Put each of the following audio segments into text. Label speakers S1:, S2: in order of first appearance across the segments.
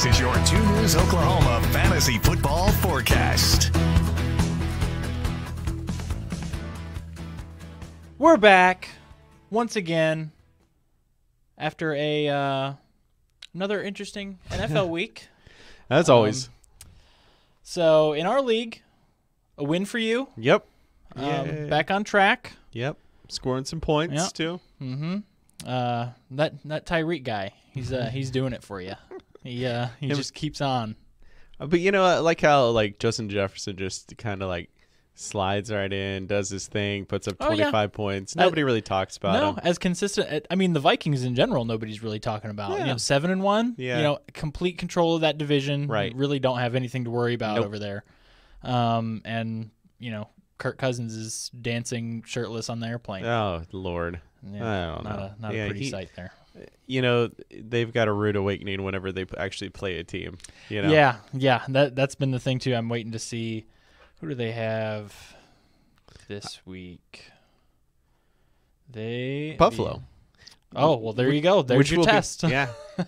S1: This is your 2 News Oklahoma Fantasy Football Forecast.
S2: We're back once again after another interesting NFL week.
S3: As always.
S2: So in our league, a win for you.
S3: Yep.
S2: Back on track.
S3: Yep. Scoring some points
S2: Yep.
S3: too.
S2: Mm-hmm. That Tyreek guy, he's doing it for you. He just keeps on.
S3: But I like how Justin Jefferson just kind of slides right in, does his thing, puts up 25 points. Nobody really talks about him.
S2: As consistent. I mean, the Vikings in general, nobody's really talking about.
S3: Yeah.
S2: 7-1.
S3: Yeah.
S2: Complete control of that division.
S3: Right.
S2: Really don't have anything to worry about
S3: Nope.
S2: over there. And Kirk Cousins is dancing shirtless on the airplane.
S3: Oh Lord.
S2: Yeah,
S3: I don't know.
S2: Not a pretty sight there.
S3: They've got a rude awakening whenever they actually play a team.
S2: Yeah. That's been the thing too. I'm waiting to see who do they have this week.
S3: Buffalo.
S2: Oh well, there you go. There's your test.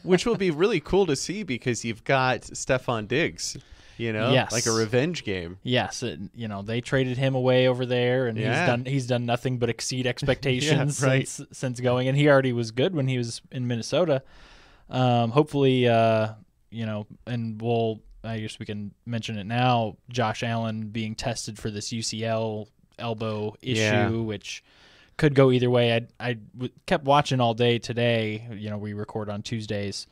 S3: Which will be really cool to see because you've got Stephon Diggs.
S2: Yes.
S3: Like a revenge game.
S2: Yes, they traded him away over there, and he's done nothing but exceed expectations since going. And he already was good when he was in Minnesota. Hopefully, and I guess we can mention it now. Josh Allen being tested for this UCL elbow issue, which could go either way. I kept watching all day today. We record on Tuesdays.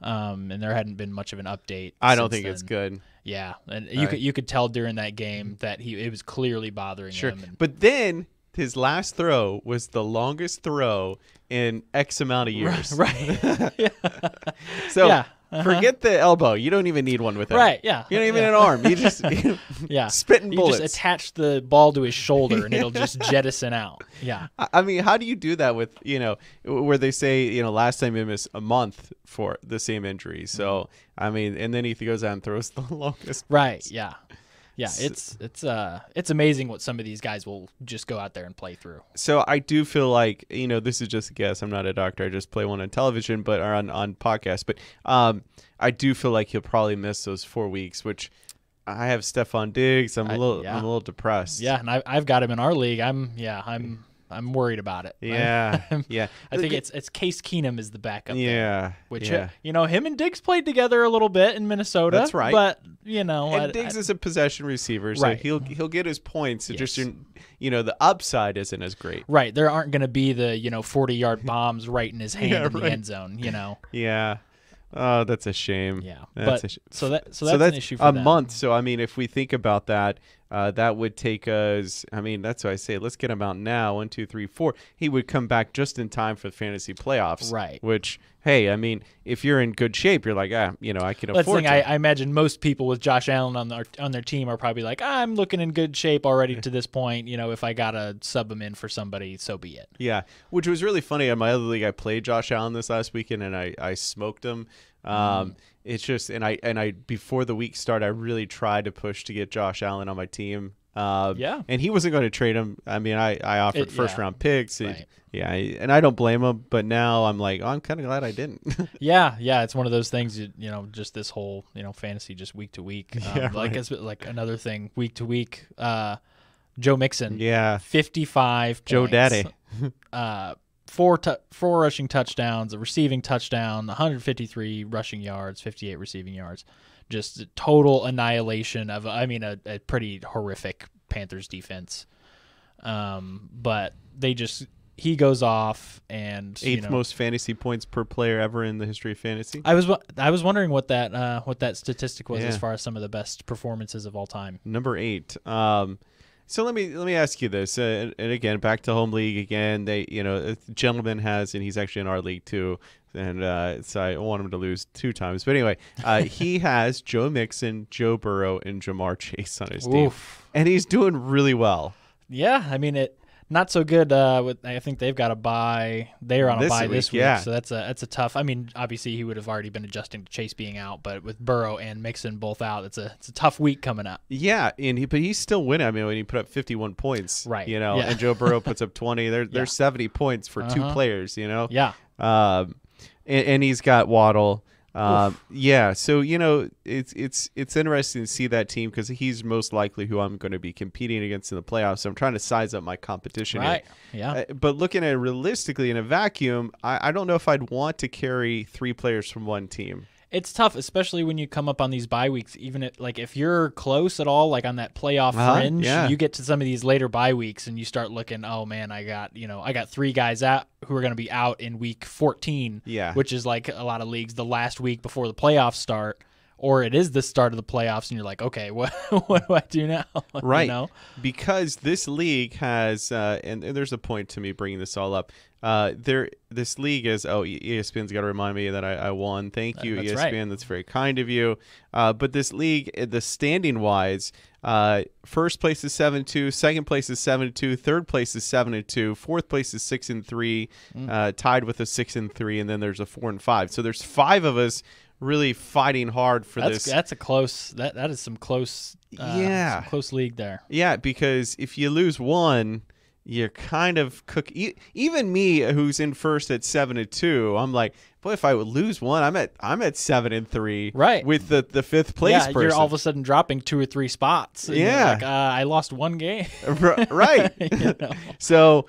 S2: And there hadn't been much of an update.
S3: I don't think it's good.
S2: Yeah, and you could tell during that game that it was clearly bothering him.
S3: But then his last throw was the longest throw in X amount of years.
S2: Right.
S3: So forget the elbow. You don't even need one with it.
S2: Right. Yeah.
S3: You don't even need an arm. You just spitting bullets.
S2: You just attach the ball to his shoulder and it'll just jettison out. Yeah.
S3: I mean, how do you do that with where they say last time he missed a month for the same injury? So I mean, and then he goes out and throws the longest.
S2: Right. Yeah. Yeah, it's amazing what some of these guys will just go out there and play through.
S3: So I do feel like this is just a guess. I'm not a doctor. I just play one on television, or on podcast. But I do feel like he'll probably miss those 4 weeks. Which I have Stephon Diggs. I'm a little depressed.
S2: Yeah, and I've got him in our league. I'm worried about it.
S3: Yeah,
S2: I think it's Case Keenum is the backup.
S3: Yeah,
S2: which him and Diggs played together a little bit in Minnesota.
S3: That's right.
S2: But
S3: and Diggs is a possession receiver, so
S2: right.
S3: he'll get his points. It's just the upside isn't as great.
S2: Right. There aren't going to be the 40-yard bombs right in his hand in the end zone.
S3: Yeah. Oh, that's a shame.
S2: Yeah,
S3: So
S2: that's an issue for
S3: a
S2: them.
S3: month. So I mean, if we think about that, that would take us. I mean, that's why I say let's get him out now. 1, 2, 3, 4. He would come back just in time for the fantasy playoffs.
S2: Right.
S3: Which, hey, I mean, if you're in good shape, you're like, I can
S2: That's the
S3: afford
S2: thing.
S3: it.
S2: I imagine most people with Josh Allen on their team are probably like, I'm looking in good shape already to this point. If I gotta sub him in for somebody, so be it.
S3: Yeah, which was really funny. On my other league, I played Josh Allen this last weekend, and I smoked him. It's just, and I before the week started, I really tried to push to get Josh Allen on my team. And he wasn't going to trade him. I mean, I offered first round picks.
S2: Right.
S3: And I don't blame him. But now I'm like, I'm kind of glad I didn't.
S2: Yeah, it's one of those things. Just this whole fantasy, just week to week. It's like another thing, week to week. Joe Mixon. 55
S3: Joe
S2: points.
S3: Daddy.
S2: 4 rushing touchdowns, a receiving touchdown, 153 rushing yards, 58 receiving yards. Just a total annihilation of, a pretty horrific Panthers defense. But he goes off and
S3: 8th most fantasy points per player ever in the history of fantasy.
S2: I was wondering what that statistic was as far as some of the best performances of all time.
S3: Number 8. So let me ask you this, and again, back to home league again. They, a gentleman has, and he's actually in our league too, and so I want him to lose 2 times. But anyway, he has Joe Mixon, Joe Burrow, and Jamar Chase on his team, and he's doing really well.
S2: Yeah, not so good. I think they've got a bye. They are on a bye this week, so that's a tough. Obviously he would have already been adjusting to Chase being out, but with Burrow and Mixon both out, it's a tough week coming up.
S3: Yeah, but he's still winning. When he put up 51 points,
S2: right?
S3: And Joe Burrow puts up 20. There's 70 points for 2 players.
S2: Yeah.
S3: And he's got Waddle. Yeah, so it's interesting to see that team because he's most likely who I'm going to be competing against in the playoffs. So I'm trying to size up my competition.
S2: Right.
S3: Here.
S2: Yeah.
S3: But looking at it realistically in a vacuum, I don't know if I'd want to carry 3 players from one team.
S2: It's tough, especially when you come up on these bye weeks. Even if you're close at all, like on that playoff fringe, you get to some of these later bye weeks and you start looking, oh man, I got 3 guys out who are going to be out in week 14, which is like a lot of leagues the last week before the playoffs start, or it is the start of the playoffs, and you're like, okay, what do I do now?
S3: Right, because this league has, and there's a point to me bringing this all up. This league is ESPN's got to remind me that I won. Thank you, ESPN. Right. That's very kind of you. But this league, the standing wise, first place is 7-2, second place is 7-2, third place is 7-2, fourth place is 6-3, tied with a 6-3, and then there's a 4-5. So there's 5 of us really fighting hard for this.
S2: That's a close. That is some close. Some close league there.
S3: Yeah, because if you lose one, you're kind of cook. Even me, who's in first at 7-2, I'm like, boy, if I would lose one, I'm at 7-3,
S2: right?
S3: With the fifth place person.
S2: You're all of a sudden dropping 2 or 3 spots. And like, I lost one game.
S3: Right. So,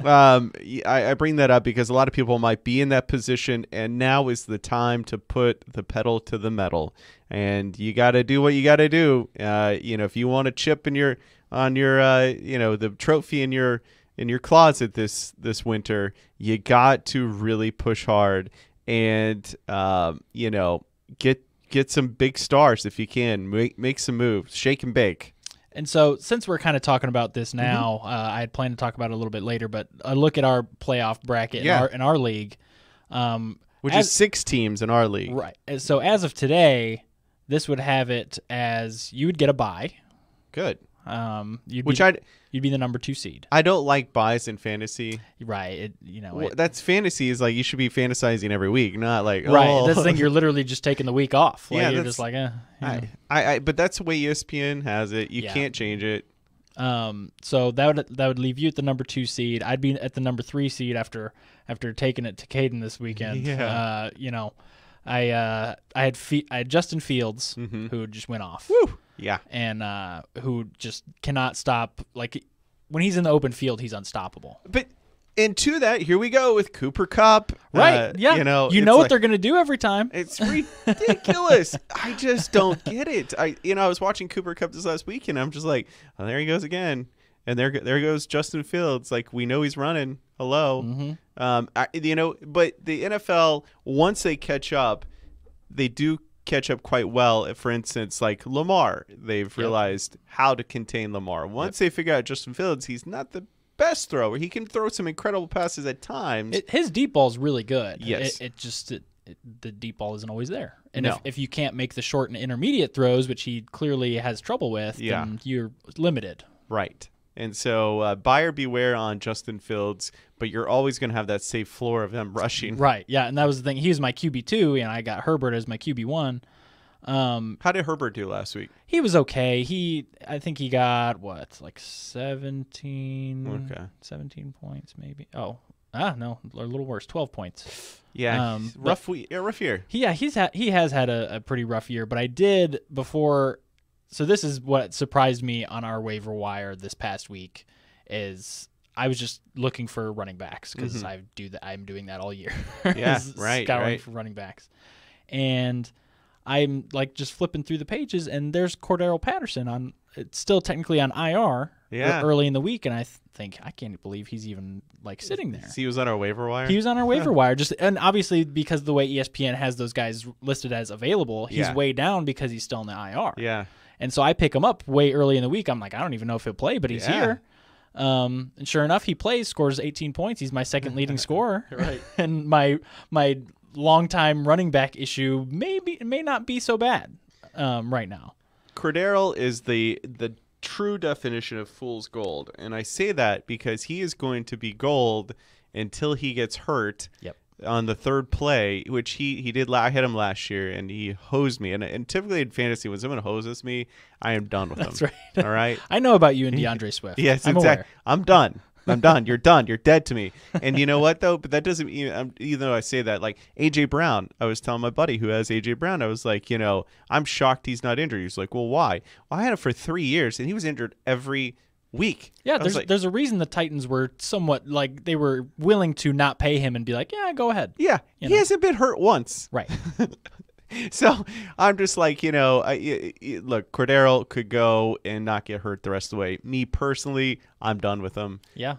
S3: I bring that up because a lot of people might be in that position, and now is the time to put the pedal to the metal, and you got to do what you got to do. If you want a chip on your the trophy in your closet this winter, you got to really push hard and get some big stars if you can. Make some moves, shake and bake.
S2: And so, since we're kind of talking about this now, I had planned to talk about it a little bit later, but a look at our playoff bracket in our league,
S3: which is 6 teams in our league,
S2: right? So as of today, this would have it as you would get a bye.
S3: Good.
S2: You'd be the number 2 seed.
S3: I don't like buys in fantasy.
S2: Right.
S3: That's fantasy is like you should be fantasizing every week, not like
S2: right. That's the thing. You're literally just taking the week off. Like, you're just like,
S3: but that's the way ESPN has it. You can't change it.
S2: So that would leave you at the number 2 seed. I'd be at the number 3 seed after taking it to Caden this weekend.
S3: Yeah.
S2: I had Justin Fields who just went off.
S3: Woo. Yeah.
S2: And who just cannot stop. Like, when he's in the open field, he's unstoppable.
S3: And to that, here we go with Cooper Kupp.
S2: Right. You know what they're going to do every time.
S3: It's ridiculous. I just don't get it. I was watching Cooper Kupp this last week, and I'm just like, oh, there he goes again. And there goes Justin Fields. Like, we know he's running. Hello. But the NFL, once they catch up, they do catch up quite well. For instance, like Lamar, they've realized how to contain Lamar. Once they figure out Justin Fields, he's not the best thrower. He can throw some incredible passes at times.
S2: His deep ball is really good.
S3: Yes.
S2: The deep ball isn't always there. And if you can't make the short and intermediate throws, which he clearly has trouble with, then you're limited.
S3: Right. And so buyer beware on Justin Fields, but you're always going to have that safe floor of them rushing.
S2: Right, yeah, and that was the thing. He was my QB2, and I got Herbert as my QB1.
S3: How did Herbert do last week?
S2: He was okay. I think he got, 17 points maybe. No, a little worse, 12 points.
S3: Yeah, rough year.
S2: Yeah, he has had a pretty rough year, but I did before. So this is what surprised me on our waiver wire this past week is I was just looking for running backs because I'm doing that all year.
S3: Yeah, right.
S2: Scouring for running backs. And I'm like just flipping through the pages and there's Cordero Patterson it's still technically on IR early in the week, and I think I can't believe he's even like sitting there.
S3: He was on our waiver wire?
S2: He was on our waiver wire. And obviously because the way ESPN has those guys listed as available, he's way down because he's still in the IR.
S3: Yeah.
S2: And so I pick him up way early in the week. I'm like, I don't even know if he'll play, but he's here. And sure enough, he plays, scores 18 points. He's my second leading scorer.
S3: Right.
S2: And my longtime running back issue may not be so bad right now.
S3: Cordero is the true definition of fool's gold. And I say that because he is going to be gold until he gets hurt.
S2: Yep.
S3: On the third play, which he did. I had him last year, and he hosed me. And typically in fantasy, when someone hoses me, I am done with them.
S2: That's right.
S3: All right?
S2: I know about you and DeAndre Swift.
S3: Yes, exactly. I'm done. I'm done. You're done. You're dead to me. And you know what, though? But that doesn't, even though I say that, like A.J. Brown, I was telling my buddy who has A.J. Brown, I was like, I'm shocked he's not injured. He's like, well, why? Well, I had him for 3 years, and he was injured every week.
S2: Yeah, there's a reason the Titans were somewhat like they were willing to not pay him and be like, yeah, go ahead.
S3: Yeah, he hasn't been hurt once.
S2: Right.
S3: So I'm just like, look, Cordero could go and not get hurt the rest of the way. Me personally, I'm done with him.
S2: Yeah.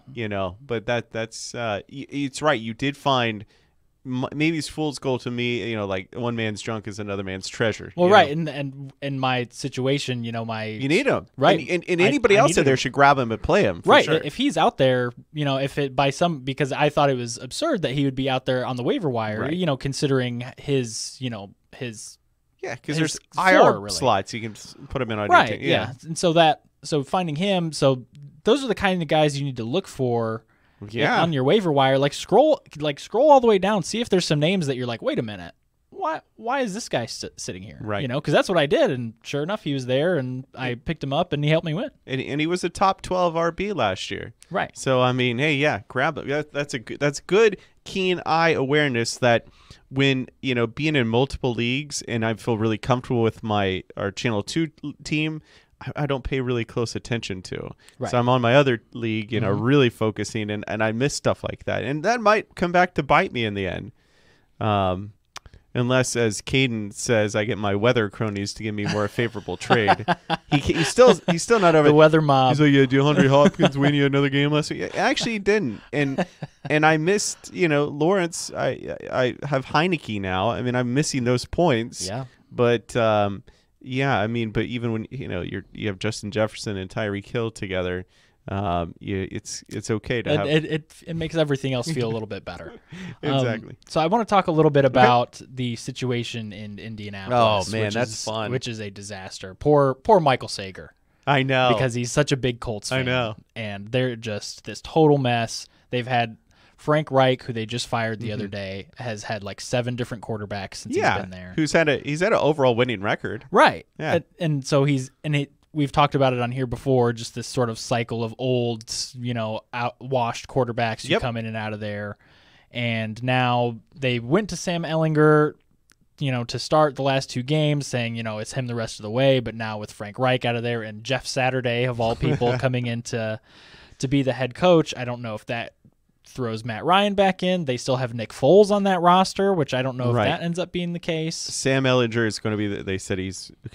S3: But that's it's right. You did find maybe it's fool's gold to me. Like one man's junk is another man's treasure.
S2: Well, right. And in my situation, you need
S3: him.
S2: Right.
S3: And anybody else out there should grab him and play him.
S2: Right.
S3: Sure.
S2: If he's out there, because I thought it was absurd that he would be out there on the waiver wire,
S3: right.
S2: Considering his
S3: because there's
S2: floor,
S3: IR
S2: really.
S3: slots you can put him in on
S2: right,
S3: your team.
S2: Yeah. And so finding him, those are the kind of guys you need to look for on your waiver wire. Like scroll all the way down, see if there's some names that you're like, wait a minute, why is this guy sitting here?
S3: Right.
S2: Because that's what I did, and sure enough, he was there, and I picked him up, and he helped me win.
S3: And he was a top 12 RB last year.
S2: Right.
S3: So I mean, hey, yeah, grab him. That's good keen eye awareness that when being in multiple leagues and I feel really comfortable with our Channel 2 team, I don't pay really close attention to.
S2: Right.
S3: So I'm on my other league, really focusing, and I miss stuff like that, and that might come back to bite me in the end. Unless, as Caden says, I get my weather cronies to give me more favorable trade. He's still not over
S2: the weather mob.
S3: He's like, yeah, DeAndre Hopkins win you another game last week. Actually, he didn't, and I missed. Lawrence. I have Heineke now. I mean, I'm missing those points.
S2: Yeah.
S3: But yeah, I mean, but even when you have Justin Jefferson and Tyreek Hill together. It's okay to have
S2: it makes everything else feel a little bit better.
S3: Exactly.
S2: So I want to talk a little bit about the situation in Indianapolis.
S3: Oh man, that's fun.
S2: Which is a disaster. Poor Michael Sager.
S3: I know,
S2: because he's such a big Colts fan.
S3: I know,
S2: and they're just this total mess. They've had Frank Reich, who they just fired the other day, has had like 7 different quarterbacks since he's been there.
S3: He's had an overall winning record.
S2: Right.
S3: Yeah.
S2: And so we've talked about it on here before, just this sort of cycle of old, washed quarterbacks who come in and out of there. And now they went to Sam Ehlinger, to start the last 2 games, saying, it's him the rest of the way. But now with Frank Reich out of there and Jeff Saturday, of all people, coming in to be the head coach, I don't know if that throws Matt Ryan back in. They still have Nick Foles on that roster, which I don't know if that ends up being the case.
S3: Sam Ehlinger is going to be,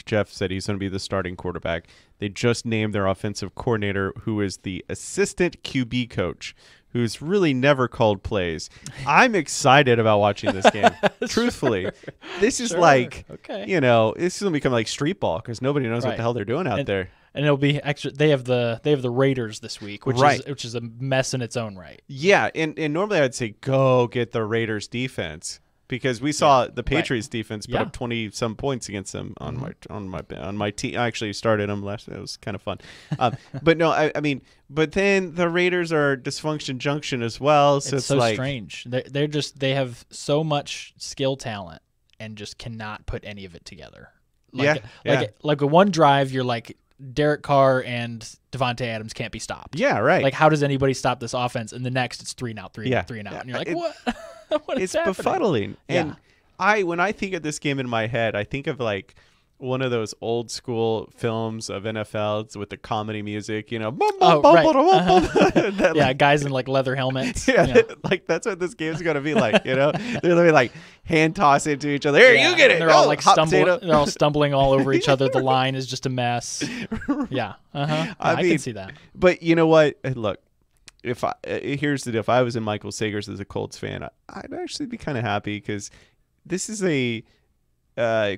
S3: Jeff said he's going to be the starting quarterback. They just named their offensive coordinator, who is the assistant QB coach, who's really never called plays. I'm excited about watching this game. Truthfully, this is this is going to become like street ball because nobody knows what the hell they're doing out there.
S2: And it'll be extra. They have the Raiders this week, which is a mess in its own right.
S3: Yeah, and normally I'd say go get the Raiders defense because we saw the Patriots defense put up 20-some points against them on my team. I actually started them last. It was kind of fun, but no, I mean, but then the Raiders are dysfunction junction as well. So it's like
S2: strange. They have so much skill talent and just cannot put any of it together. Like a one drive, you're like, Derek Carr and Devontae Adams can't be stopped.
S3: Yeah, right.
S2: Like, how does anybody stop this offense? And the next, it's 3 and out, 3 and out, 3 and out. And you're like, what? What is happening?
S3: It's befuddling.
S2: Yeah.
S3: And when I think of this game in my head, I think of like one of those old school films of NFL with the comedy music,
S2: guys in like leather helmets.
S3: Like that's what this game's gonna be like. They're gonna be like hand toss into each other. Here, you get it.
S2: And they're all like stumbling. They're all stumbling all over each other. The line is just a mess. Yeah, I can see that.
S3: But you know what? Look, here's the deal. If I was in Michael Sager's as a Colts fan, I'd actually be kind of happy because this is a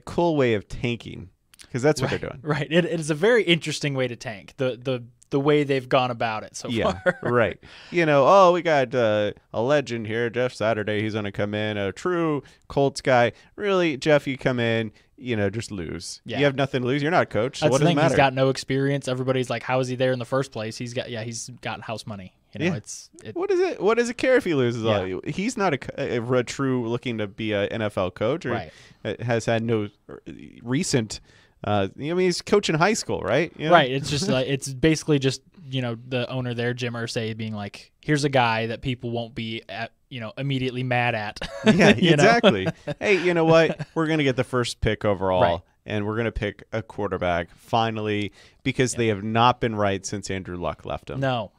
S3: cool way of tanking because that's what they're doing.
S2: Right. It is a very interesting way to tank. The way they've gone about it so far.
S3: Right. We got a legend here, Jeff Saturday. He's going to come in, a true Colts guy. Really, Jeff, you come in, just lose. Yeah. You have nothing to lose. You're not a coach. So
S2: that's
S3: what does it matter?
S2: He's got no experience. Everybody's like, how is he there in the first place? He's got house money. What
S3: does it care if he loses? Yeah. He's not a true looking to be an NFL coach, or has had no recent. He's coaching high school, right?
S2: Right. It's just it's basically just the owner there, Jim Irsay, being like, here's a guy that people won't be immediately mad at.
S3: Yeah, exactly. Hey, you know what? We're going to get the first pick overall.
S2: Right.
S3: And we're going to pick a quarterback finally because they have not been right since Andrew Luck left them.
S2: No,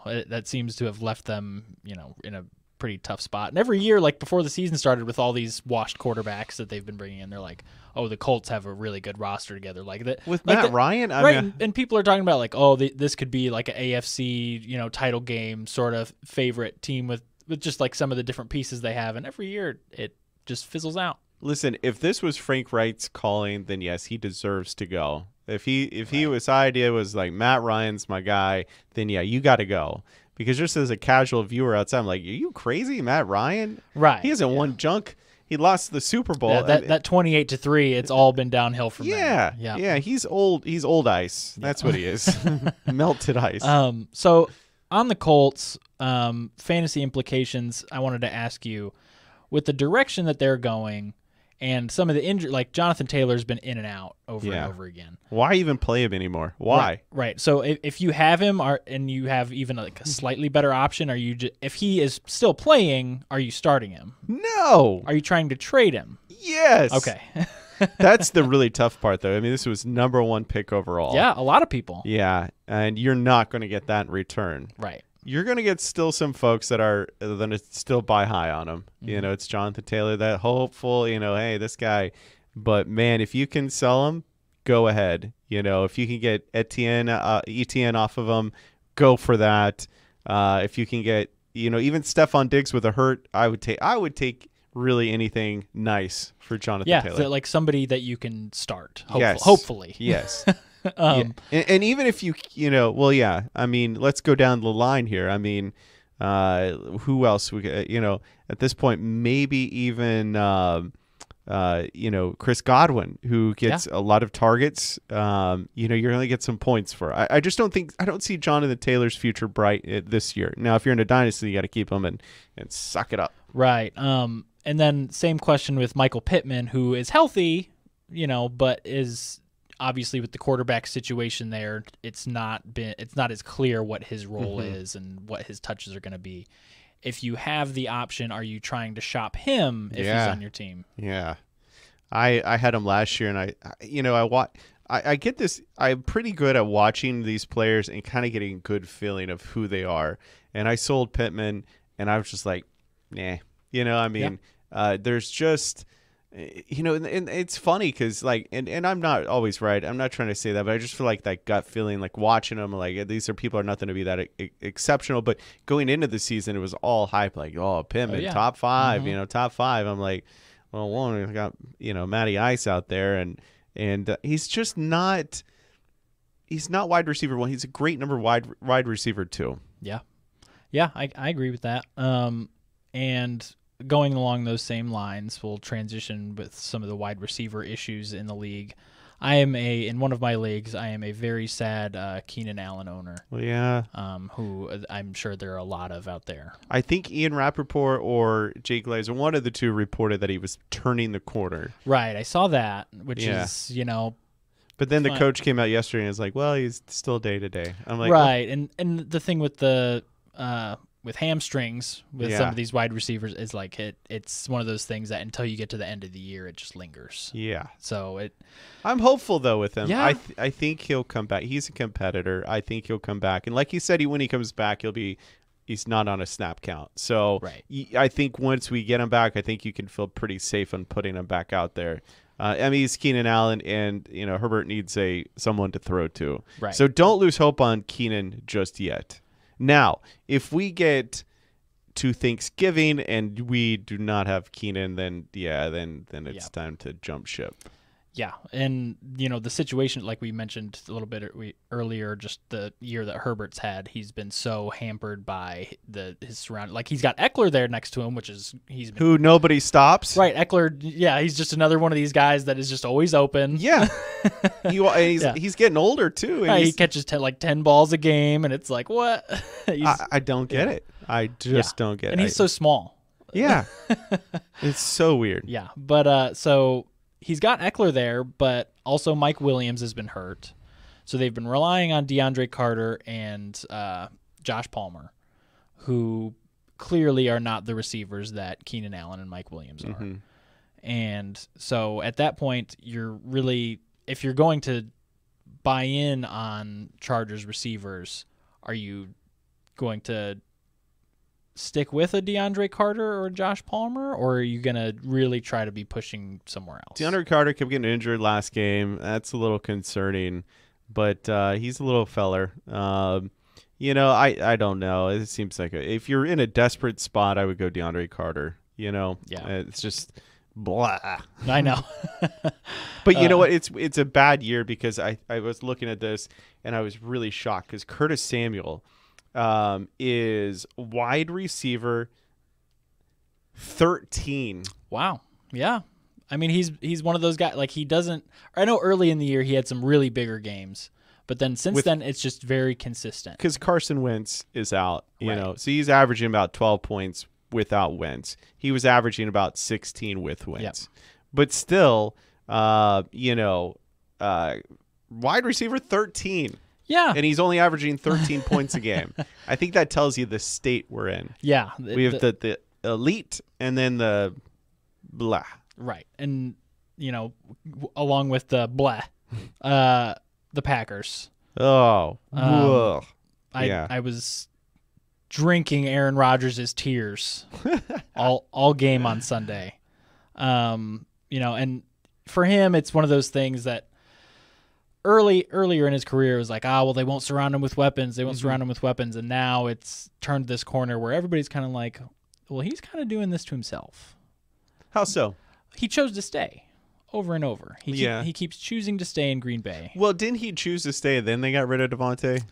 S2: that seems to have left them, in a pretty tough spot. And every year, like before the season started, with all these washed quarterbacks that they've been bringing in, they're like, oh, the Colts have a really good roster together. Like that
S3: with
S2: like
S3: Matt Ryan,
S2: right? And people are talking about like, oh, this could be like an AFC, title game sort of favorite team with just like some of the different pieces they have. And every year it just fizzles out.
S3: Listen, if this was Frank Wright's calling, then yes, he deserves to go. If his idea was like Matt Ryan's my guy, then yeah, you got to go. Because just as a casual viewer outside, I'm like, are you crazy, Matt Ryan?
S2: Right.
S3: He hasn't won junk. He lost the Super Bowl.
S2: Yeah, that 28-3, it's all been downhill from there.
S3: Yeah. He's old. He's old ice. That's what he is. Melted ice.
S2: So on the Colts, fantasy implications, I wanted to ask you, with the direction that they're going. And some of the injury, like Jonathan Taylor's been in and out over and over again.
S3: Why even play him anymore? Why?
S2: Right. So if you have him, and you have even like a slightly better option, if he is still playing, are you starting him?
S3: No.
S2: Are you trying to trade him?
S3: Yes.
S2: Okay.
S3: That's the really tough part, though. I mean, this was #1 pick overall.
S2: Yeah, a lot of people.
S3: Yeah, and you're not going to get that in return.
S2: Right.
S3: You're going to get still some folks that are going to still buy high on him.
S2: Mm-hmm.
S3: It's Jonathan Taylor, that hopeful, hey, this guy. But, man, if you can sell him, go ahead. If you can get Etienne off of him, go for that. If you can get, even Stephon Diggs with a hurt, I would take really anything nice for Jonathan Taylor.
S2: Yeah, like somebody that you can start,
S3: yes.
S2: hopefully.
S3: Yes. And even if I mean, let's go down the line here. I mean, who else at this point, maybe even Chris Godwin, who gets a lot of targets. You're going to get some points for. I don't see Jonathan Taylor's future bright this year. Now, if you're in a dynasty, you got to keep him and suck it up.
S2: Right. And then same question with Michael Pittman, who is healthy, but is obviously with the quarterback situation there, it's not as clear what his role is and what his touches are going to be. If you have the option, are you trying to shop him if he's on your team?
S3: Yeah. I had him last year, and I get this. I'm pretty good at watching these players and kind of getting a good feeling of who they are. And I sold Pittman, and I was just like, nah. There's just, and it's funny because, like, and I'm not always right. I'm not trying to say that, but I just feel like that gut feeling, like watching them, like these people are nothing to be that exceptional. But going into the season, it was all hype, like, oh, Pittman, top 5, top 5. I'm like, well, one, we got, Matty Ice out there, and he's just not. He's not wide receiver 1. He's a great number wide receiver 2.
S2: Yeah, I agree with that. And going along those same lines, we'll transition with some of the wide receiver issues in the league. In one of my leagues, I am a very sad Keenan Allen owner.
S3: Well, yeah.
S2: Who I'm sure there are a lot of out there.
S3: I think Ian Rappaport or Jake Glazer, one of the two, reported that he was turning the corner.
S2: Right, I saw that, which is,
S3: But then the coach came out yesterday and was like, well, he's still day to day. I'm like,
S2: right, and the thing with the with hamstrings with some of these wide receivers is like it's one of those things that until you get to the end of the year, it just lingers.
S3: Yeah.
S2: So
S3: I'm hopeful though with him.
S2: Yeah.
S3: I think he'll come back. He's a competitor. I think he'll come back. And like you said, when he comes back, he's not on a snap count. So I think once we get him back, I think you can feel pretty safe on putting him back out there. He's Keenan Allen, and Herbert needs someone to throw to.
S2: Right.
S3: So don't lose hope on Keenan just yet. Now, if we get to Thanksgiving and we do not have Keenan, then it's time to jump ship.
S2: Yeah, and the situation, like we mentioned a little bit earlier, just the year that Herbert's had, he's been so hampered by his surrounding. Like he's got Eckler there next to him, which is
S3: who nobody stops.
S2: Right, Eckler. Yeah, he's just another one of these guys that is just always open.
S3: Yeah, he's getting older too. And
S2: he catches 10 balls a game, and it's like what?
S3: I don't get it. I just don't get it.
S2: And he's so small.
S3: Yeah, it's so weird.
S2: Yeah, but so. He's got Eckler there, but also Mike Williams has been hurt. So they've been relying on DeAndre Carter and Josh Palmer, who clearly are not the receivers that Keenan Allen and Mike Williams are.
S3: Mm-hmm.
S2: And so at that point, you're really, if you're going to buy in on Chargers receivers, are you going to stick with a DeAndre Carter or Josh Palmer, or are you going to really try to be pushing somewhere else?
S3: DeAndre Carter kept getting injured last game. That's a little concerning, but he's a little feller. I don't know. It seems like if you're in a desperate spot, I would go DeAndre Carter. Yeah, it's just blah.
S2: I know.
S3: But you know what? It's a bad year because I was looking at this and I was really shocked because Curtis Samuel is wide receiver 13.
S2: Wow. Yeah. I mean, he's one of those guys. Like, he doesn't. I know early in the year he had some really bigger games, but then since then it's just very consistent.
S3: Because Carson Wentz is out,
S2: Right.
S3: so he's averaging about 12 points without Wentz. He was averaging about 16 with Wentz, but still, wide receiver 13.
S2: Yeah.
S3: And he's only averaging 13 points a game. I think that tells you the state we're in.
S2: Yeah.
S3: We have the elite and then the blah.
S2: Right. And, along with the blah, the Packers.
S3: Oh. Whoa.
S2: I was drinking Aaron Rodgers' tears all game on Sunday. And for him, it's one of those things that earlier in his career, it was like, well, they won't surround him with weapons. They won't surround him with weapons. And now it's turned this corner where everybody's kind of like, well, he's kind of doing this to himself.
S3: How so?
S2: He chose to stay over and over. He keeps choosing to stay in Green Bay.
S3: Well, didn't he choose to stay and then they got rid of Devontae?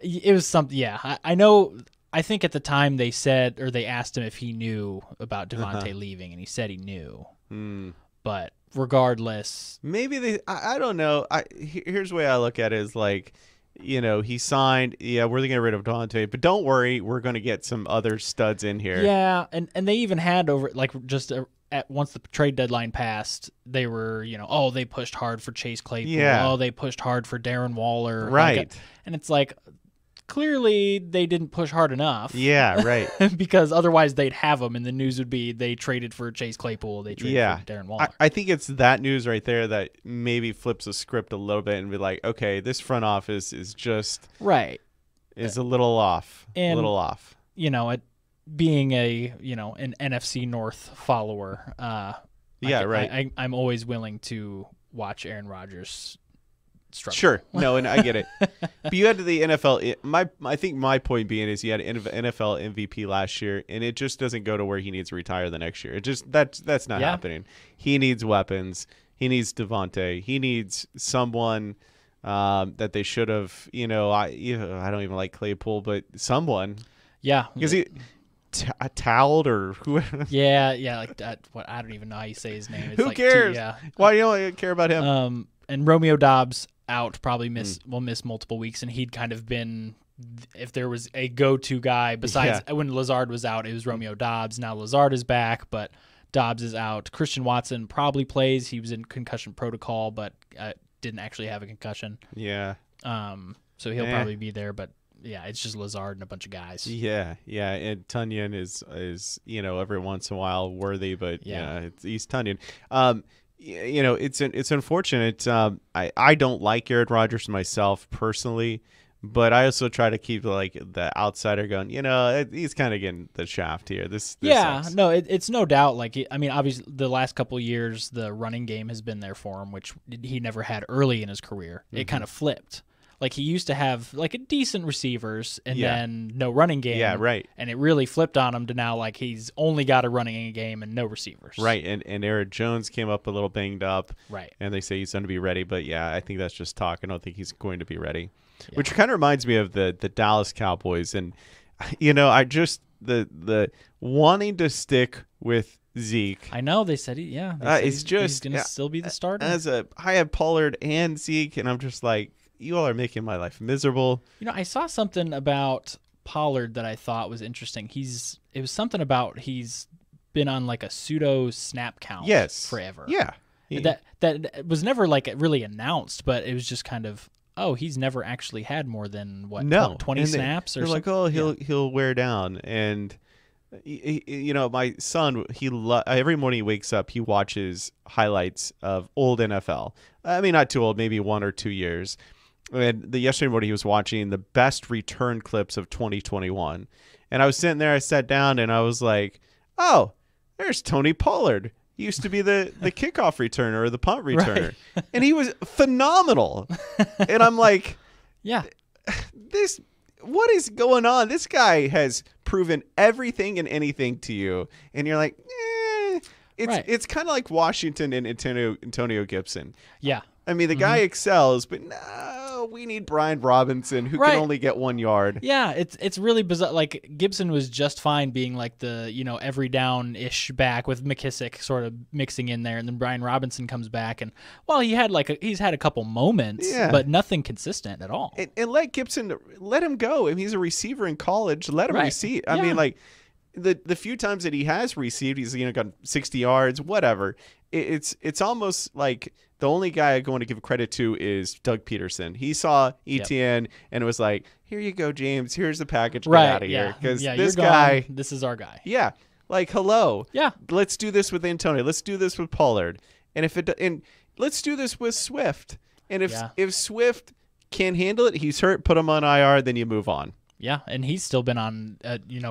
S2: It was something, yeah. I know. I think at the time they said, or they asked him if he knew about Devontae leaving, and he said he knew. But regardless,
S3: maybe I don't know. Here's the way I look at it is like, he signed. Yeah, we're going to get rid of Devontae, but don't worry, we're going to get some other studs in here.
S2: Yeah, and they even had once the trade deadline passed, they were, they pushed hard for Chase Claypool.
S3: Yeah.
S2: Oh, they pushed hard for Darren Waller.
S3: Right.
S2: And it's like, clearly they didn't push hard enough.
S3: Yeah, right.
S2: Because otherwise they'd have him, and the news would be they traded for Chase Claypool. They traded for Darren Waller.
S3: I think it's that news right there that maybe flips the script a little bit and be like, okay, this front office is just is a little off.
S2: And,
S3: a little off.
S2: Being an NFC North follower, I'm always willing to watch Aaron Rodgers struggle.
S3: Sure, no, and I get it. But you had the NFL. I think my point being is you had NFL MVP last year, and it just doesn't go to where he needs to retire the next year. It just that's not happening. He needs weapons. He needs Devontae. He needs someone that they should have. I don't even like Claypool, but someone.
S2: Yeah,
S3: because he. Towled or who?
S2: Yeah, like that. What, I don't even know how you say his name. It's
S3: who cares? Why do you only care about him?
S2: And Romeo Doubs out, probably will miss multiple weeks, and he'd kind of been, if there was a go-to guy besides when Lazard was out, it was Romeo Doubs. Now Lazard is back, but Doubs is out. Christian Watson probably plays. He was in concussion protocol, but didn't actually have a concussion.
S3: Yeah.
S2: So he'll probably be there, but. Yeah, it's just Lazard and a bunch of guys.
S3: Yeah, and Tunyon is every once in a while worthy, but he's Tunyon. It's unfortunate. I don't like Aaron Rodgers myself personally, but I also try to keep like the outsider going. He's kind of getting the shaft here. This sucks.
S2: No, it's no doubt. Like, obviously the last couple of years the running game has been there for him, which he never had early in his career. It kind of flipped. Like, he used to have, like, a decent receivers and then no running game.
S3: Yeah, right.
S2: And it really flipped on him to now, like, he's only got a running game and no receivers.
S3: Right, and Aaron Jones came up a little banged up.
S2: Right.
S3: And they say he's going to be ready. But, I think that's just talk. I don't think he's going to be ready. Yeah. Which kind of reminds me of the Dallas Cowboys. And, I just, the wanting to stick with Zeke.
S2: I know, they said he's going to still be the starter.
S3: I have Pollard and Zeke, and I'm just like, you all are making my life miserable.
S2: I saw something about Pollard that I thought was interesting. It was something about he's been on like a pseudo snap count forever.
S3: Yeah.
S2: That was never like really announced, but it was just kind of oh, he's never actually had more than what,
S3: No.
S2: 20 snaps or
S3: they're
S2: something.
S3: like, oh, he'll wear down. And you know, my son, every morning he wakes up, he watches highlights of old NFL. I mean, not too old, maybe 1 or 2 years. And yesterday morning he was watching the best return clips of 2021. And I was sitting there, I sat down, and I was like, oh, there's Tony Pollard. He used to be the kickoff returner or the punt returner.
S2: Right.
S3: And he was phenomenal. And I'm like,
S2: Yeah.
S3: what is going on? This guy has proven everything and anything to you. And you're like, It's kind of like Washington and Antonio Gibson.
S2: Yeah.
S3: I mean, the guy excels, but no, we need Brian Robinson, who can only get 1 yard.
S2: Yeah, it's really bizarre. Like, Gibson was just fine being like the, every down-ish back with McKissick sort of mixing in there, and then Brian Robinson comes back, and he's had a couple moments, but nothing consistent at all.
S3: And let Gibson, let him go. I mean, he's a receiver in college. Let him receive. I mean, like, the few times that he has received, he's got 60 yards, whatever. It's almost like the only guy I'm going to give credit to is Doug Peterson. He saw ETN and was like, "Here you go, James. Here's the package. Get out of here." Because this guy,
S2: this is our guy.
S3: Yeah, like hello.
S2: Yeah,
S3: let's do this with Antonio. Let's do this with Pollard. And let's do this with Swift. And if Swift can't handle it, he's hurt. Put him on IR. Then you move on.
S2: Yeah, and he's still been on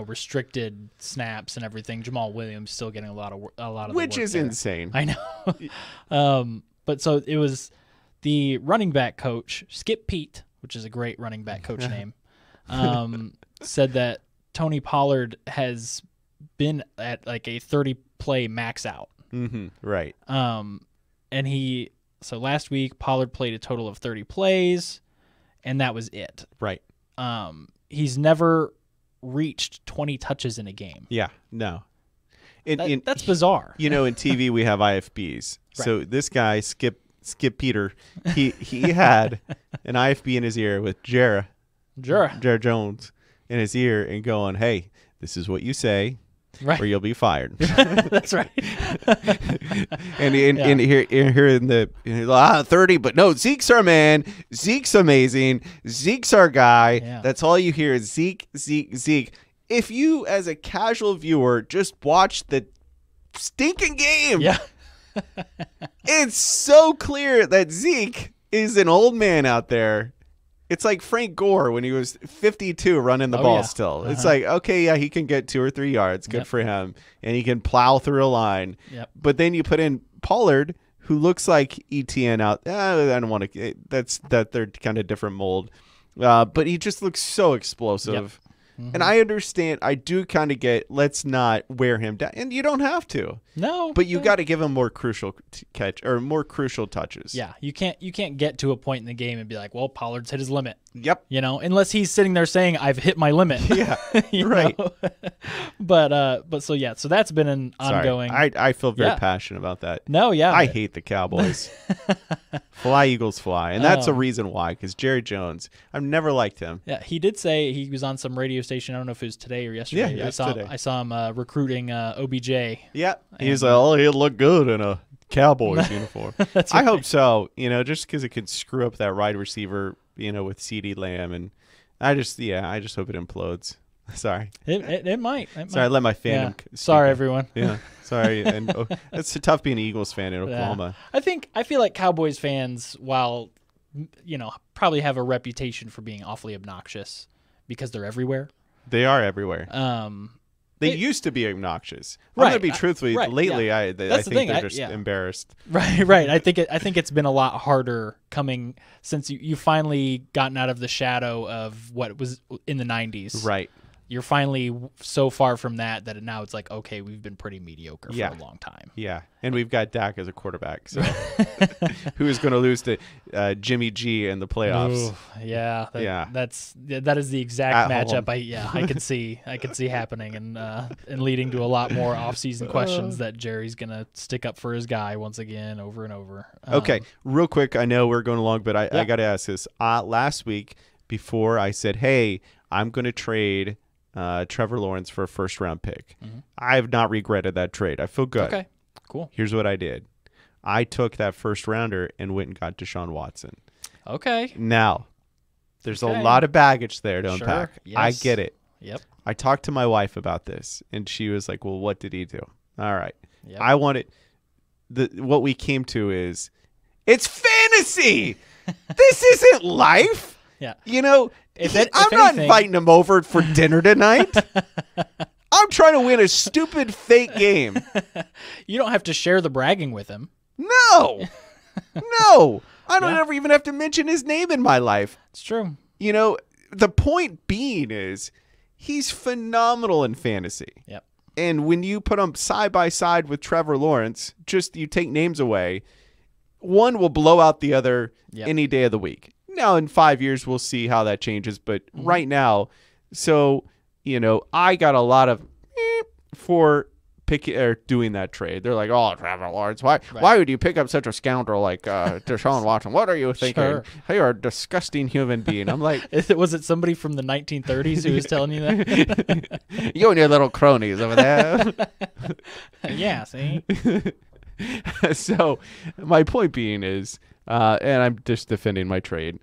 S2: restricted snaps and everything. Jamal Williams still getting a lot of the
S3: which
S2: work
S3: is
S2: there.
S3: insane.
S2: I know. But so it was the running back coach, Skip Pete, which is a great running back coach name, said that Tony Pollard has been at like a 30-play max out.
S3: Mm-hmm. Right.
S2: And so last week Pollard played a total of 30 plays, and that was it.
S3: Right.
S2: He's never reached 20 touches in a game.
S3: Yeah. No.
S2: That's bizarre.
S3: In TV we have IFBs. Right. So this guy, Skip Peter, he had an IFB in his ear with Jared Jones in his ear and going, "Hey, this is what you say, or you'll be fired."
S2: That's right.
S3: and here in the 30, but no, Zeke's our man. Zeke's amazing. Zeke's our guy. Yeah. That's all you hear is Zeke, Zeke, Zeke. If you, as a casual viewer, just watch the stinking game, it's so clear that Zeke is an old man out there. It's like Frank Gore when he was 52 running the ball still. It's like, okay, he can get 2 or 3 yards. Good for him. And he can plow through a line. Yep. But then you put in Pollard, who looks like ETN out. I don't want to. They're kind of different mold. But he just looks so explosive. Yep. Mm-hmm. And I understand. I do kind of get, let's not wear him down. And you don't have to.
S2: No.
S3: But you got to give him more crucial more crucial touches.
S2: Yeah. You can't get to a point in the game and be like, well, Pollard's hit his limit.
S3: Yep.
S2: Unless he's sitting there saying, I've hit my limit.
S3: Yeah. Right.
S2: But so that's been an ongoing.
S3: I feel very passionate about that.
S2: No, yeah.
S3: I hate the Cowboys. Fly, Eagles, fly. And that's a reason why, because Jerry Jones, I've never liked him.
S2: Yeah, he did say he was on some radio station. I don't know if it was today or yesterday.
S3: Yeah,
S2: I saw him recruiting OBJ.
S3: Yeah, he's like, oh, he'll look good in a Cowboys uniform. I hope so. Just because it could screw up that wide receiver, with CeeDee Lamb, and I just hope it implodes. Sorry.
S2: It might.
S3: Sorry, I let my fandom.
S2: Sorry, everyone.
S3: Yeah. Sorry. And it's tough being an Eagles fan in Oklahoma.
S2: I feel like Cowboys fans, while probably have a reputation for being awfully obnoxious because they're everywhere.
S3: They are everywhere. They used to be obnoxious. I'm
S2: Right.
S3: going to be truthful. Lately,
S2: yeah.
S3: I think they're just embarrassed.
S2: Right. I think it's been a lot harder coming since you finally gotten out of the shadow of what was in the 90s.
S3: Right.
S2: You're finally so far from that now it's like, okay, we've been pretty mediocre for a long time.
S3: Yeah, and we've got Dak as a quarterback, so who is going to lose to Jimmy G in the playoffs?
S2: Ooh, that is the exact matchup. I could see happening and leading to a lot more offseason questions that Jerry's going to stick up for his guy once again over and over.
S3: Okay, real quick, I know we're going along, but I got to ask this. Last week, before I said, hey, I'm going to trade Trevor Lawrence for a first-round pick. Mm-hmm. I have not regretted that trade. I feel good.
S2: Okay, cool.
S3: Here's what I did. I took that first-rounder and went and got Deshaun Watson.
S2: Okay.
S3: Now, there's
S2: Okay.
S3: a lot of baggage there to
S2: Sure.
S3: unpack.
S2: Yes.
S3: I get it.
S2: Yep.
S3: I talked to my wife about this, and she was like, well, what did he do? All right.
S2: Yep.
S3: I wanted what we came to is it's fantasy. This isn't life.
S2: Yeah.
S3: You know,
S2: If
S3: I'm not
S2: anything-
S3: inviting him over for dinner tonight. I'm trying to win a stupid fake game.
S2: You don't have to share the bragging with him.
S3: No. No. I don't
S2: Yeah.
S3: ever even have to mention his name in my life.
S2: It's true.
S3: You know, the point being is he's phenomenal in fantasy.
S2: Yep.
S3: And when you put him side by side with Trevor Lawrence, just you take names away, one will blow out the other
S2: Yep.
S3: any day of the week. Now, in 5 years, we'll see how that changes. But right now, so, you know, I got a lot of for picking or doing that trade. They're like, oh, Trevor Lawrence, why would you pick up such a scoundrel like Deshaun Watson? What are you thinking?
S2: Sure.
S3: You're a disgusting human being. I'm like,
S2: Was it somebody from the 1930s who was telling you that?
S3: you and your little cronies over there.
S2: Yeah, see?
S3: So my point being is, and I'm just defending my trade,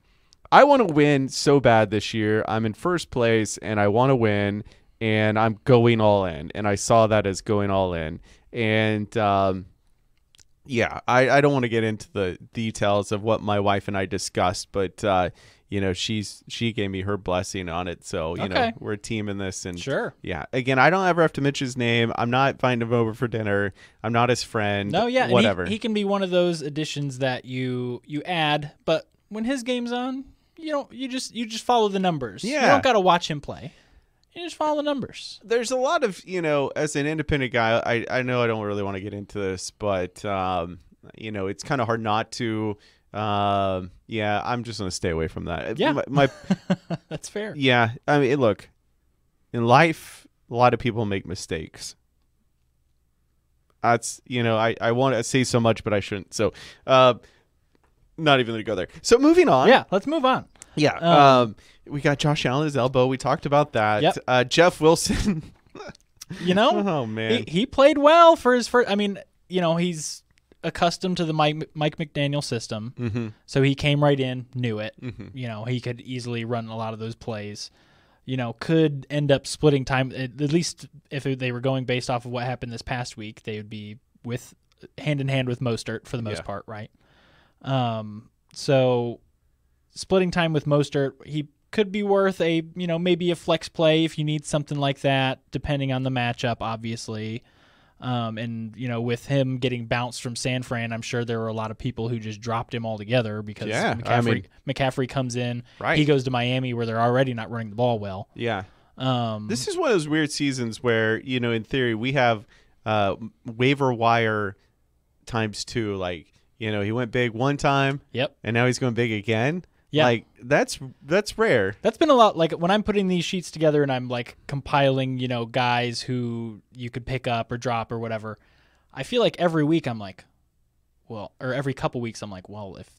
S3: I want to win so bad this year. I'm in first place and I want to win and I'm going all in. And I saw that as going all in. And yeah, I don't want to get into the details of what my wife and I discussed, but you know, she gave me her blessing on it. So, you know,
S2: Okay.
S3: we're a team in this. And
S2: Sure.
S3: yeah, again, I don't ever have to mention his name. I'm not inviting him over for dinner. I'm not his friend.
S2: No, yeah. and
S3: whatever.
S2: he can be one of those additions that you add, but when his game's on, you just follow the numbers. You
S3: Yeah.
S2: don't got to watch him play. You just follow the numbers.
S3: There's a lot of, you know, as an independent guy, I know I don't really want to get into this, but, you know, it's kind of hard not to. Yeah, I'm just going to stay away from that.
S2: Yeah.
S3: My
S2: That's fair.
S3: yeah, I mean, look, in life, a lot of people make mistakes. That's, you know, I want to say so much, but I shouldn't. So, not even going to go there. So moving on.
S2: Yeah, let's move on.
S3: Yeah. We got Josh Allen's elbow. We talked about that.
S2: Yep.
S3: Jeff Wilson.
S2: You know,
S3: Oh, man.
S2: he played well for his first. I mean, you know, he's accustomed to the Mike McDaniel system,
S3: Mm-hmm.
S2: so he came right in, knew it.
S3: Mm-hmm.
S2: You know, he could easily run a lot of those plays. You know, could end up splitting time. At least if they were going based off of what happened this past week, they would be with hand in hand with Mostert for the most
S3: Yeah.
S2: part, right? So splitting time with Mostert, he could be worth a, you know, maybe a flex play if you need something like that, depending on the matchup, obviously. And, you know, with him getting bounced from San Fran, I'm sure there were a lot of people who just dropped him altogether because
S3: Yeah, I mean-
S2: McCaffrey comes in,
S3: Right.
S2: he goes to Miami where they're already not running the ball well.
S3: Yeah.
S2: Um,
S3: This is one of those weird seasons where, you know, in theory, we have waiver wire times two. Like, you know, he went big one time
S2: yep.
S3: and now he's going big again.
S2: Yeah.
S3: Like, that's rare.
S2: That's been a lot. Like when I'm putting these sheets together and I'm like compiling, you know, guys who you could pick up or drop or whatever, I feel like every week I'm like, well, or every couple weeks I'm like, well, if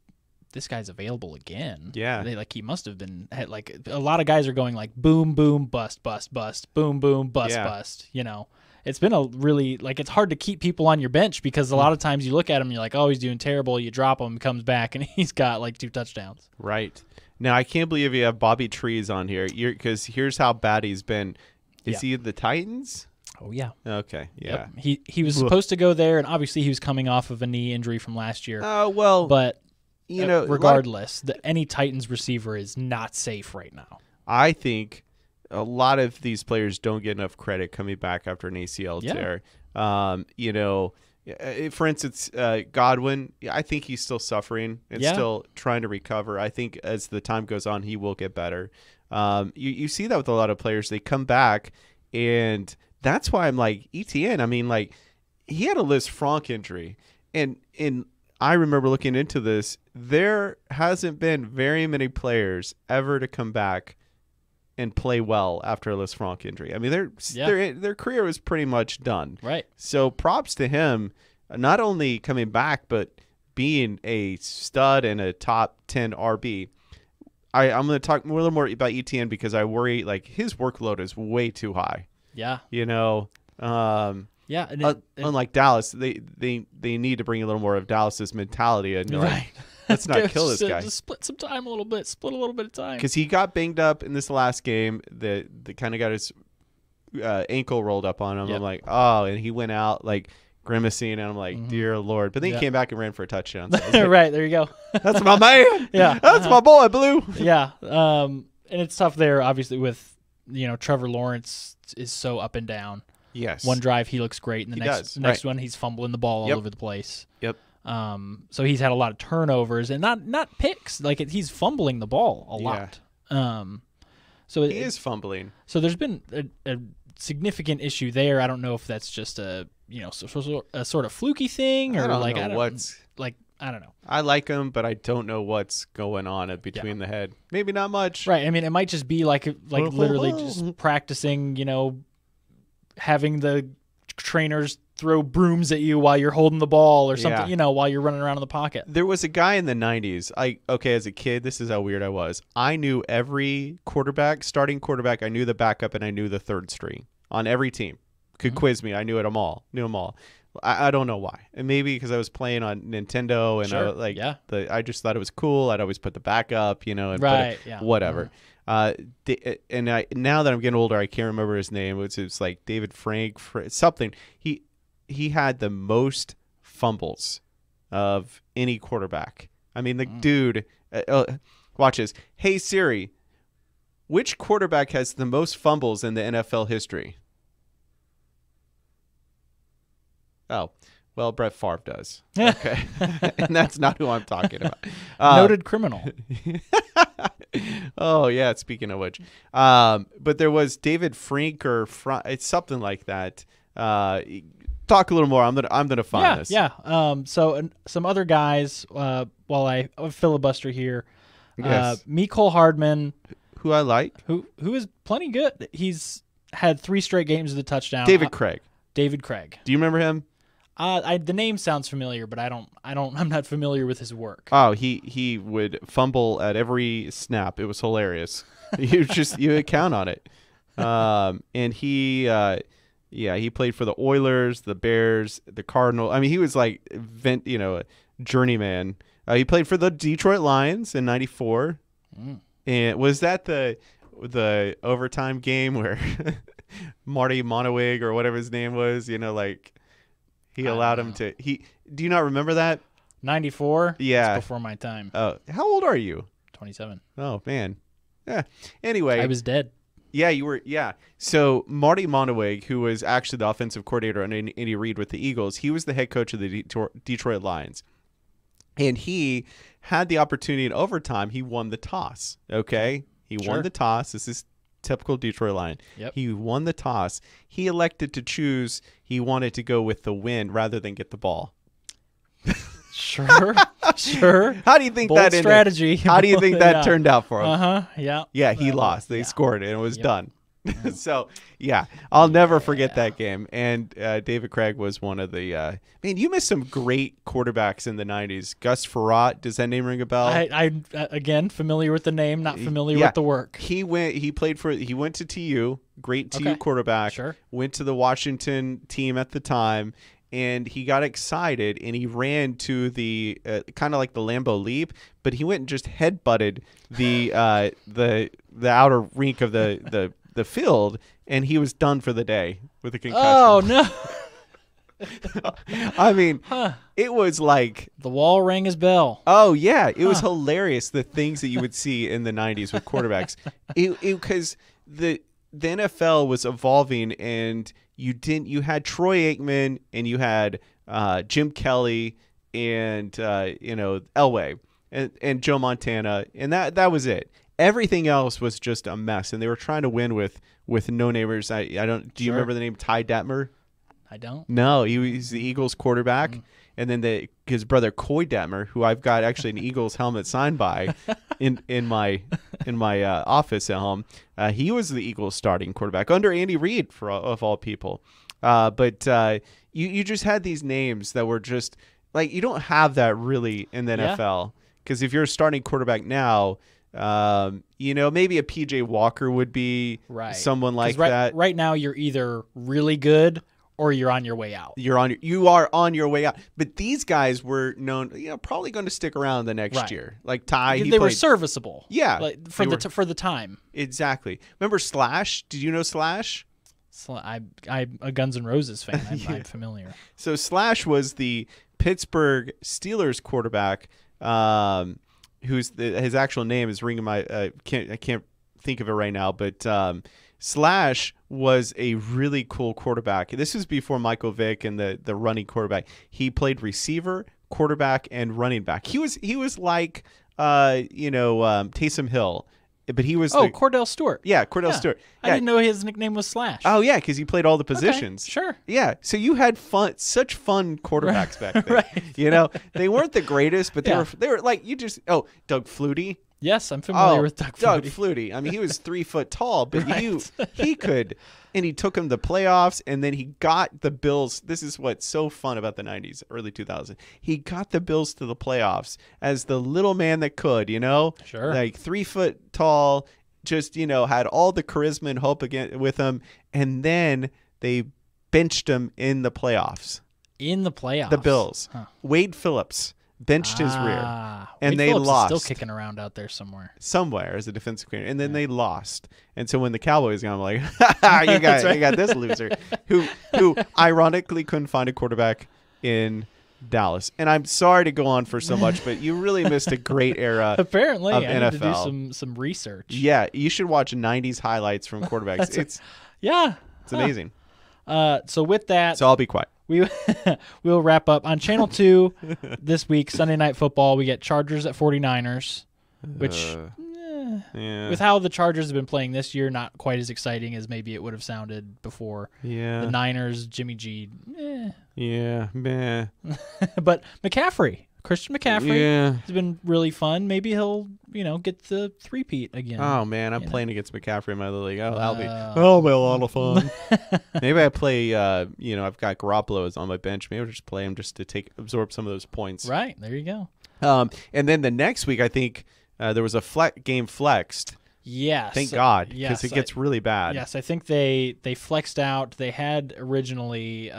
S2: this guy's available again,
S3: Yeah.
S2: he must have been like a lot of guys are going like boom, boom, bust, bust, bust, boom, boom, bust,
S3: Yeah.
S2: bust. You know, it's been a really like it's hard to keep people on your bench because a lot of times you look at him, you're like, oh, he's doing terrible. You drop him, he comes back, and he's got like 2 touchdowns.
S3: Right. Now, I can't believe you have Bobby Trees on here because here's how bad he's been. Is
S2: Yeah.
S3: he the Titans?
S2: Oh yeah.
S3: Okay. Yeah.
S2: Yep. He was supposed to go there, and obviously he was coming off of a knee injury from last year.
S3: Well,
S2: But
S3: you know,
S2: regardless, any Titans receiver is not safe right now.
S3: I think a lot of these players don't get enough credit coming back after an ACL
S2: Yeah.
S3: tear. You know, for instance, Godwin, I think he's still suffering and
S2: Yeah.
S3: still trying to recover. I think as the time goes on, he will get better. You see that with a lot of players. They come back, and that's why I'm like, ETN, I mean, like, he had a Liz Frank injury. And I remember looking into this. There hasn't been very many players ever to come back and play well after a Liz Frank injury. I mean, their career was pretty much done.
S2: Right.
S3: So props to him, not only coming back, but being a stud and a top 10 RB. I'm going to talk a little more about ETN because I worry like his workload is way too high.
S2: Yeah.
S3: You know,
S2: Yeah. And
S3: unlike Dallas, they need to bring a little more of Dallas's mentality. And
S2: right.
S3: Let's not kill this guy.
S2: Just split some time a little bit. Split a little bit of time.
S3: Because he got banged up in this last game. That kind of got his ankle rolled up on him.
S2: Yep.
S3: I'm like, oh, and he went out like grimacing, and I'm like, dear Lord. But then he came back and ran for a touchdown. So like,
S2: right, there you go.
S3: That's my man.
S2: Yeah.
S3: That's my boy, Blue.
S2: Yeah. And it's tough there, obviously, with, Trevor Lawrence is so up and down.
S3: Yes.
S2: One drive, he looks great. And the next one, he's fumbling the ball all over the place.
S3: Yep.
S2: So he's had a lot of turnovers and not picks. Like he's fumbling the ball a lot. So
S3: he is fumbling.
S2: So there's been a significant issue there. I don't know if that's just a sort of fluky thing, or I don't know.
S3: I like him, but I don't know what's going on between the head. Maybe not much.
S2: Right. I mean, it might just be like literally just practicing. Having the trainers throw brooms at you while you're holding the ball or something. While you're running around in the pocket.
S3: There was a guy in the 90s. As a kid, this is how weird I was. I knew every starting quarterback. I knew the backup, and I knew the third string on every team. Could quiz me. I knew them all. I don't know why. And maybe because I was playing on Nintendo, and I just thought it was cool. I'd always put the backup, and whatever. Now that I'm getting older, I can't remember his name. It was like David Frank, something. He had the most fumbles of any quarterback. I mean, the dude. Watch this. Hey Siri, which quarterback has the most fumbles in the NFL history? Oh, well, Brett Favre does. Okay. And that's not who I'm talking about.
S2: Noted criminal.
S3: Oh, yeah, speaking of which. But there was David Frink it's something like that. Talk a little more. I'm gonna find this.
S2: Yeah. So some other guys, while I filibuster here, Mecole Hardman,
S3: who I like,
S2: who is plenty good. He's had 3 straight games with a touchdown.
S3: David Craig.
S2: Do you remember
S3: him?
S2: The name sounds familiar, but I'm not familiar with his work.
S3: Oh, he would fumble at every snap. It was hilarious. you would count on it. And he played for the Oilers, the Bears, the Cardinals. I mean, he was like a journeyman. He played for the Detroit Lions in '94. And was that the overtime game where Marty Monowig or whatever his name was, he allowed him to. Do you not remember that?
S2: 94?
S3: Yeah.
S2: It's before my time.
S3: Oh, how old are you?
S2: 27.
S3: Oh, man. Yeah. Anyway.
S2: I was dead.
S3: Yeah, you were. Yeah. So Marty Monowig, who was actually the offensive coordinator under Andy Reid with the Eagles, he was the head coach of the Detroit Lions. And he had the opportunity in overtime. He won the toss. Okay? He won the toss. This is typical Detroit Lion.
S2: Yep.
S3: He won the toss. He elected to choose. He wanted to go with the win rather than get the ball.
S2: Sure.
S3: How do you think
S2: Bold strategy?
S3: How do you think that turned out for him?
S2: Yeah.
S3: Yeah, he lost. They scored it, and it was done. So, yeah, I'll never forget that game. And David Craig was one of the man, you missed some great quarterbacks in the 90s. Gus Frerotte, does that name ring a bell?
S2: I again, familiar with the name, not familiar with the work.
S3: He went to TU, great TU quarterback.
S2: Sure.
S3: Went to the Washington team at the time. And he got excited, and he ran to the kind of like the Lambeau Leap, but he went and just headbutted the outer rink of the field, and he was done for the day with a concussion.
S2: Oh no!
S3: I mean, it was like
S2: the wall rang his bell.
S3: Oh yeah, it was hilarious. The things that you would see in the 90s with quarterbacks, because the NFL was evolving, and you had Troy Aikman, and you had Jim Kelly, and Elway, and Joe Montana, and that was it. Everything else was just a mess, and they were trying to win with no-namers. I don't. Do you remember the name Ty Detmer?
S2: I don't.
S3: No, he was the Eagles quarterback, and then his brother Coy Detmer, who I've got actually an Eagles helmet signed by in my office at home. He was the Eagles starting quarterback under Andy Reid of all people. But you just had these names that were just like, you don't have that really in the NFL, because if you're a starting quarterback now, maybe a PJ Walker would be someone like that.
S2: Right now you're either really good or you're on your way out.
S3: You are on your way out. But these guys were known, probably going to stick around the next year. Like Ty,
S2: they were serviceable.
S3: Yeah,
S2: like for the time.
S3: Exactly. Remember Slash? Did you know Slash?
S2: I'm a Guns N' Roses fan. I'm familiar.
S3: So Slash was the Pittsburgh Steelers quarterback, his actual name is ringing my I can't think of it right now, but Slash was a really cool quarterback. This was before Michael Vick and the running quarterback. He played receiver, quarterback, and running back. He was like Taysom Hill. But he was
S2: Cordell Stewart.
S3: Yeah, Cordell Stewart. Yeah.
S2: I didn't know his nickname was Slash.
S3: Oh yeah, because he played all the positions.
S2: Okay, sure.
S3: Yeah, so you had such fun quarterbacks back then.
S2: Right.
S3: They weren't the greatest, but they were like Doug Flutie.
S2: Yes, I'm familiar with Doug Flutie.
S3: Doug Flutie. I mean, he was 3 foot tall, but he could, and he took him to the playoffs, and then he got the Bills. This is what's so fun about the 90s, early 2000s. He got the Bills to the playoffs as the little man that could,
S2: Sure.
S3: Like 3 foot tall, just, had all the charisma and hope with him, and then they benched him in the playoffs.
S2: In the playoffs?
S3: The Bills.
S2: Huh.
S3: Wade Phillips benched his rear, and
S2: Wade
S3: they
S2: Phillips
S3: lost.
S2: is still kicking around out there somewhere
S3: as a defensive coordinator, and then they lost. And so when the Cowboys got, I'm like, you got this loser who ironically couldn't find a quarterback in Dallas. And I'm sorry to go on for so much, but you really missed a great era.
S2: Apparently,
S3: of
S2: I
S3: NFL.
S2: need to do some research.
S3: Yeah, you should watch 90s highlights from quarterbacks. It's amazing.
S2: So with that,
S3: so I'll be quiet.
S2: We'll wrap up on Channel 2 this week. Sunday Night Football. We get Chargers at 49ers, which with how the Chargers have been playing this year, not quite as exciting as maybe it would have sounded before.
S3: Yeah.
S2: The Niners, Jimmy G.
S3: Yeah, meh.
S2: But Christian McCaffrey has been really fun. Maybe he'll, get the three-peat again.
S3: Oh, man, I'm playing against McCaffrey in my little league. That'll be a lot of fun. Maybe I play, I've got Garoppolo on my bench. Maybe I'll just play him just to absorb some of those points.
S2: Right, there you go.
S3: And then the next week, I think there was a game flexed.
S2: Yes.
S3: Thank God, because it gets really bad.
S2: Yes, I think they flexed out. They had originally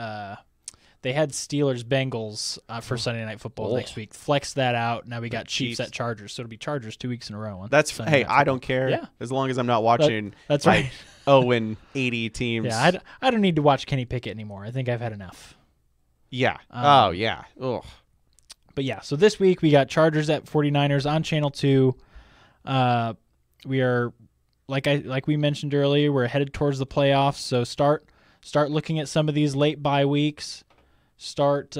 S2: they had Steelers-Bengals for Sunday Night Football next week. Flexed that out. Now we got Chiefs at Chargers. So it'll be Chargers 2 weeks in a row.
S3: I don't care.
S2: Yeah.
S3: As long as I'm not watching
S2: that's right.
S3: 80 teams.
S2: Yeah, I don't need to watch Kenny Pickett anymore. I think I've had enough.
S3: Yeah. Yeah. Ugh.
S2: But yeah, so this week we got Chargers at 49ers on Channel 2. We are, like we mentioned earlier, we're headed towards the playoffs. So start looking at some of these late bye weeks. Start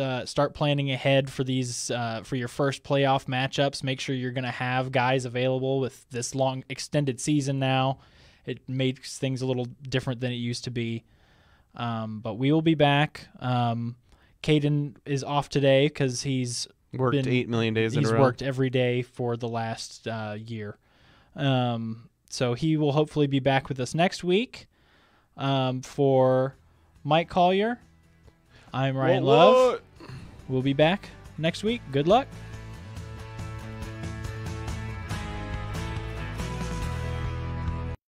S2: planning ahead for these for your first playoff matchups. Make sure you're going to have guys available with this long extended season now. It makes things a little different than it used to be. But we will be back. Caden is off today because he's
S3: worked 8 million days in a row.
S2: He's worked every day for the last year. So he will hopefully be back with us next week. For Mike Collier, I'm Ryan Love. We'll be back next week. Good luck.